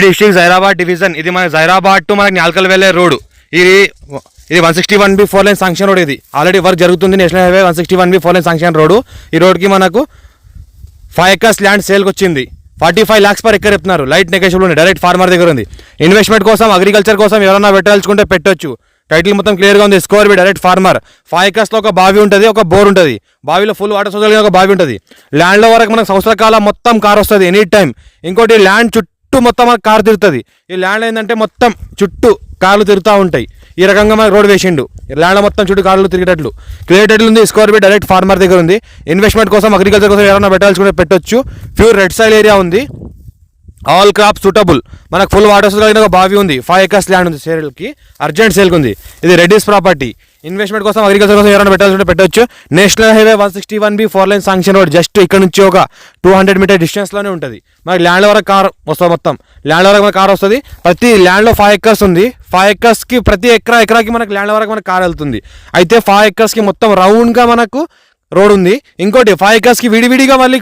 District Zaheerabad division. ఇది మన Zaheerabad to మనకి న్యాల్కల్ వెళ్ళే రోడ్. ఇది 161B 4 లైన్ శాంక్షన్ రోడ్. ఇది ఆల్రెడీ వర్క్ జరుగుతుంది. National highway 161B 4 line sanction road. ఈ రోడ్కి మనకు 5 acres ల్యాండ్ సేల్కి వచ్చింది. 45 lakhs per acre చెప్తున్నారు. లైట్ నెగోషియబుల్ ఉంది. డైరెక్ట్ ఫార్మర్ దగ్గర ఉంది. ఇన్వెస్ట్మెంట్ కోసం, అగ్రికల్చర్ కోసం ఎవరైనా పెట్టాల్చుకుంటే పెట్టొచ్చు. టైటిల్ మొత్తం క్లియర్గా ఉంది. Score B direct farmer. 5 acres లో ఒక బావి ఉంటుంది, ఒక బోర్ ఉంటుంది. బావిలో ఫుల్ వాటర్ సోర్స్ కలిగిన ఒక బావి ఉంటుంది. ల్యాండ్లో వరకు మనకు సంవత్సర కాలం మొత్తం కార్ వస్తుంది ఎనీ టైం. ఇంకోటి ల్యాండ్ చుట్టూ మొత్తం మనకు కార్ తిరుగుతుంది. ఈ ల్యాండ్ ఏంటంటే మొత్తం చుట్టూ కార్లు తిరుగుతూ ఉంటాయి. ఈ రకంగా మనకు రోడ్ వేసిండు. ల్యాండ్ మొత్తం చుట్టూ కార్లు తిరిగేటట్లు క్లియర్ టైటిల్ ఉంది. స్కోర్ బి డైరెక్ట్ ఫార్మర్ దగ్గర ఉంది. ఇన్వెస్ట్మెంట్ కోసం, అగ్రికల్చర్ కోసం ఎవరైనా పెట్టాల్సుకుంటే పెట్టొచ్చు. ప్యూర్ రెడ్ సాయిల్ ఏరియా ఉంది. All crop suitable. మనకు ఫుల్ వాటర్ కలిగిన ఒక బావి ఉంది. 5 acres ల్యాండ్ ఉంది. సేల్కి అర్జెంట్ సేల్కి ఉంది. ఇది రెడ్డిస్ ప్రాపర్టీ. ఇన్వెస్ట్మెంట్ కోసం, అగ్రికల్చర్ కోసం ఎవరైనా పెట్టాల్సి పెట్టొచ్చు. National highway 161B 4 line sanction road. Just ఇక్కడ నుంచి ఒక 200 మీటర్ డిస్టెన్స్లోనే ఉంటుంది. మనకి ల్యాండ్ వరకు కార్ వస్తుంది. మొత్తం ల్యాండ్ వరకు మనకు కార్ వస్తుంది. ప్రతి ల్యాండ్లో 5 acres ఉంది. 5 acresకి ప్రతి ఎకరాకి మనకి ల్యాండ్ వరకు మనకు కార్ వెళ్తుంది. అయితే 5 acresకి మొత్తం రౌండ్గా మనకు రోడ్ ఉంది. ఇంకోటి 5 acresకి విడివిడిగా మళ్ళీ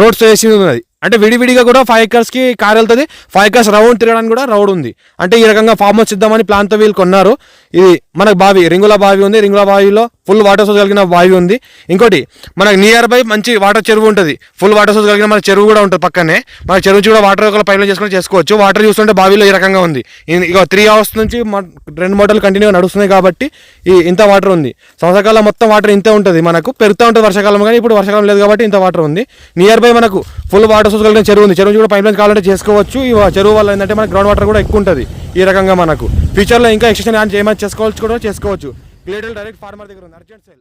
రోడ్స్ వేసి ఉన్నది. అంటే విడివిడిగా కూడా 5 acresకి కార్ వెళ్తుంది. 5 acres రౌండ్ తిరగడానికి కూడా రోడ్ ఉంది. అంటే ఈ రకంగా ఫామ్ హౌస్ ఇద్దామని ప్లాన్తో వీళ్ళు కొన్నారు. ఇది మనకు బావి, రింగుల బావి ఉంది. రింగుల బావిలో ఫుల్ వాటర్ సోర్స్ కలిగిన బావి ఉంది. ఇంకోటి మనకు నియర్ బై మంచి వాటర్ చెరువు ఉంటుంది. ఫుల్ వాటర్ సోర్స్ కలిగిన మన చెరువు కూడా ఉంటుంది పక్కనే. మన చెరువు నుంచి కూడా వాటర్ ఒక పైప్ లైన్ చేసుకోవచ్చు. వాటర్ చూస్తుంటే బావిలో ఈ రకంగా ఉంది. ఇక 3 hours నుంచి 2 మోటార్లు కంటిన్యూగా నడుస్తున్నాయి కాబట్టి ఇంత వాటర్ ఉంది. సంవత్సరకాలం మొత్తం వాటర్ ఇంతే ఉంటుంది. మనకు పెరుగుతూ ఉంటుంది వర్షాకాలం, కానీ ఇప్పుడు వర్షాకాలం లేదు కాబట్టి ఇంత వాటర్ ఉంది. నియర్ బై మనకు ఫుల్ వాటర్ సోర్స్ కలిగిన చెరువు ఉంది. చెరువు నుంచి కూడా పైప్ లైన్ కావాలంటే చేసుకోవచ్చు. ఈ చెరువు వల్ల ఏంటంటే మనకు గ్రౌండ్ వాటర్ కూడా ఎక్కువ ఉంటుంది. ఈ రకంగా మనకు ఫ్యూచర్లో ఇంకా ఎక్స్టెన్షన్ ఏమైనా చేసుకోవచ్చు. క్లియర్ డైరెక్ట్ ఫార్మర్ దగ్గర ఉంది. Urgent sale.